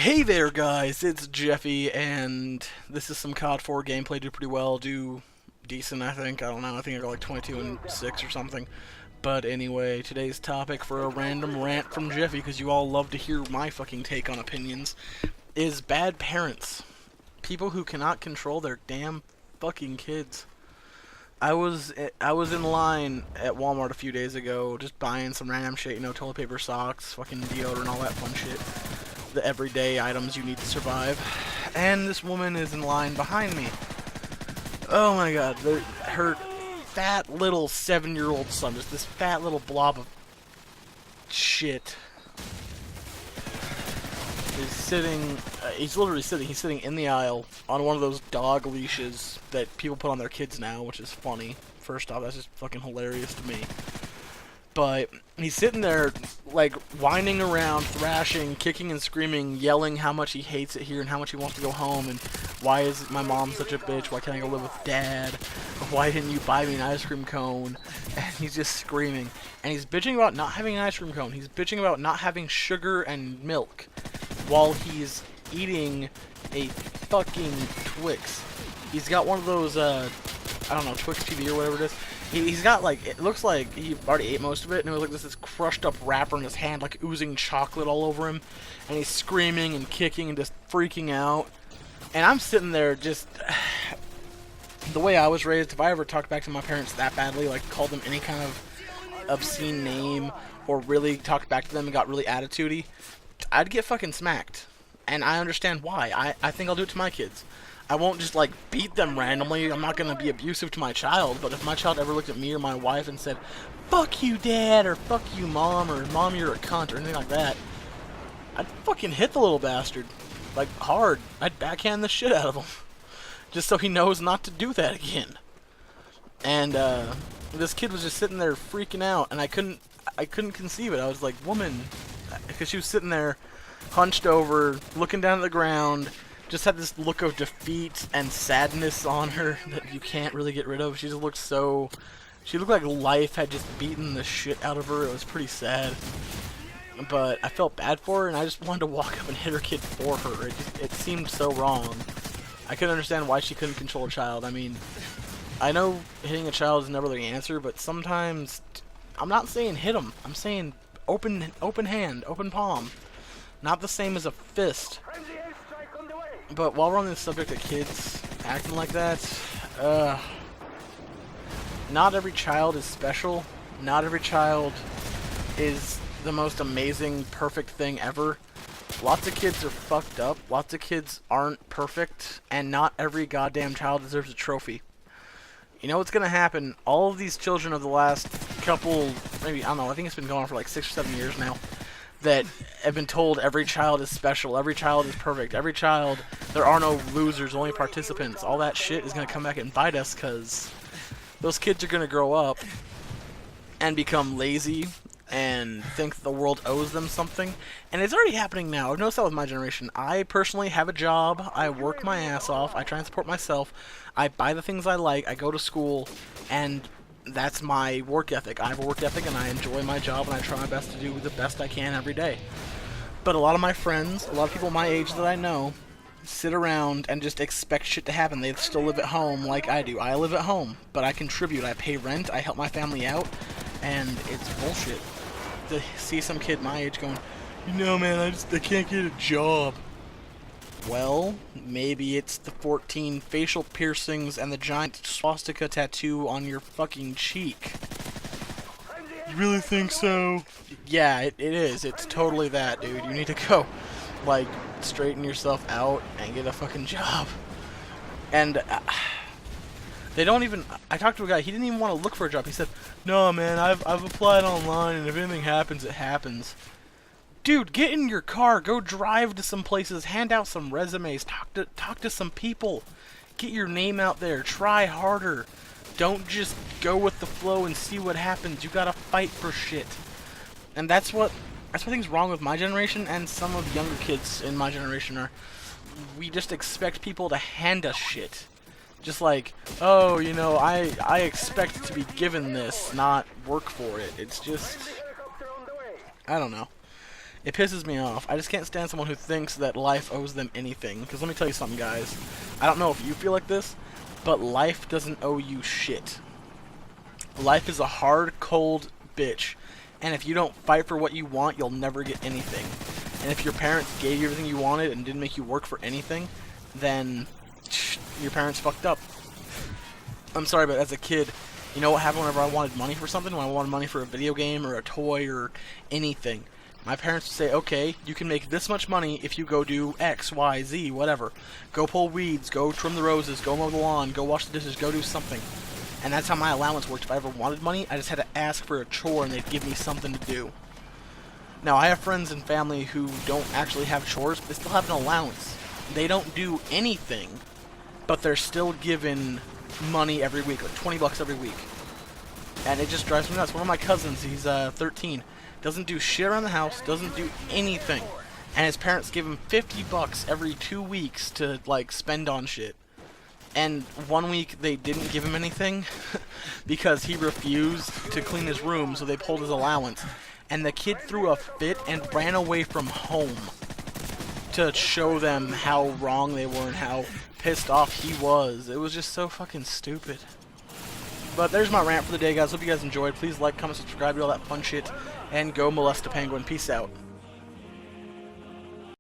Hey there guys, it's Jeffy, and this is some CoD 4 gameplay. Do pretty well, do decent I think, I don't know, I think I got like 22 and 6 or something. But anyway, today's topic for a random rant from Jeffy, because you all love to hear my fucking take on opinions, is bad parents. People who cannot control their damn fucking kids. I was in line at Walmart a few days ago, just buying some random shit, you know, toilet paper, socks, fucking deodorant, all that fun shit. The everyday items you need to survive. And this woman is in line behind me. Oh my god, her fat little 7-year-old son, just this fat little blob of shit, is sitting, he's sitting in the aisle on one of those dog leashes that people put on their kids now, which is funny. First off, that's just fucking hilarious to me. But he's sitting there, like, whining around, thrashing, kicking and screaming, yelling how much he hates it here and how much he wants to go home and why is my mom such a bitch, why can't I go live with dad, why didn't you buy me an ice cream cone, and he's just screaming. And he's bitching about not having an ice cream cone, he's bitching about not having sugar and milk, while he's eating a fucking Twix. He's got one of those, I don't know, Twix TV or whatever it is. He's got, like, it looks like he already ate most of it, and it was like this crushed up wrapper in his hand, like oozing chocolate all over him, and he's screaming and kicking and just freaking out. And I'm sitting there just, the way I was raised, if I ever talked back to my parents that badly, like called them any kind of obscene name, or really talked back to them and got really attitude-y, I'd get fucking smacked. And I understand why. I think I'll do it to my kids. I won't just, like, beat them randomly. I'm not going to be abusive to my child, but if my child ever looked at me or my wife and said, "Fuck you, Dad," or "Fuck you, Mom," or "Mom, you're a cunt," or anything like that, I'd fucking hit the little bastard. Like, hard. I'd backhand the shit out of him. Just so he knows not to do that again. And, this kid was just sitting there freaking out, and I couldn't conceive it. I was like, woman, because she was sitting there, hunched over, looking down at the ground, just had this look of defeat and sadness on her that you can't really get rid of. She just looked so... She looked like life had just beaten the shit out of her. It was pretty sad. But I felt bad for her, and I just wanted to walk up and hit her kid for her. It seemed so wrong. I couldn't understand why she couldn't control a child. I mean, I know hitting a child is never the answer, but sometimes... I'm not saying hit them. I'm saying open hand, open palm. Not the same as a fist. But while we're on this subject of kids acting like that, not every child is special. Not every child is the most amazing, perfect thing ever. Lots of kids are fucked up. Lots of kids aren't perfect. And not every goddamn child deserves a trophy. You know what's gonna happen? All of these children of the last couple, maybe, I don't know, I think it's been going on for like 6 or 7 years now, that have been told every child is special, every child is perfect, every child, there are no losers, only participants. All that shit is going to come back and bite us, because those kids are going to grow up and become lazy and think the world owes them something. And it's already happening now. I've noticed that with my generation. I personally have a job, I work my ass off, I try and support myself, I buy the things I like, I go to school, and that's my work ethic. I have a work ethic and I enjoy my job and I try my best to do the best I can every day. But a lot of my friends, a lot of people my age that I know, sit around and just expect shit to happen. They still live at home like I do. I live at home, but I contribute. I pay rent, I help my family out, and it's bullshit to see some kid my age going, "You know, man, I can't get a job." Well, maybe it's the 14 facial piercings and the giant swastika tattoo on your fucking cheek. You really think so? Yeah, it is. It's totally that, dude. You need to go, like, straighten yourself out and get a fucking job. And they don't even... I talked to a guy, he didn't even want to look for a job. He said, "No, man, I've applied online, and if anything happens, it happens." Dude, get in your car, go drive to some places, hand out some resumes, talk to some people, get your name out there, try harder. Don't just go with the flow and see what happens. You gotta fight for shit. And that's what thing's wrong with my generation and some of the younger kids in my generation are. We just expect people to hand us shit. Just like, oh, you know, I expect to be given this, not work for it. It's just, I don't know. It pisses me off. I just can't stand someone who thinks that life owes them anything. Because let me tell you something, guys. I don't know if you feel like this, but life doesn't owe you shit. Life is a hard, cold bitch. And if you don't fight for what you want, you'll never get anything. And if your parents gave you everything you wanted and didn't make you work for anything, then your parents fucked up. I'm sorry, but as a kid, you know what happened whenever I wanted money for something? When I wanted money for a video game or a toy or anything. My parents would say, okay, you can make this much money if you go do X, Y, Z, whatever. Go pull weeds, go trim the roses, go mow the lawn, go wash the dishes, go do something. And that's how my allowance worked. If I ever wanted money, I just had to ask for a chore and they'd give me something to do. Now, I have friends and family who don't actually have chores, but they still have an allowance. They don't do anything, but they're still given money every week, like 20 bucks every week. And it just drives me nuts. One of my cousins, he's 13, doesn't do shit around the house, doesn't do anything. And his parents give him 50 bucks every 2 weeks to, like, spend on shit. And one week they didn't give him anything because he refused to clean his room, so they pulled his allowance. And the kid threw a fit and ran away from home to show them how wrong they were and how pissed off he was. It was just so fucking stupid. But there's my rant for the day, guys. Hope you guys enjoyed. Please like, comment, subscribe, do all that fun shit. And go molest a penguin. Peace out.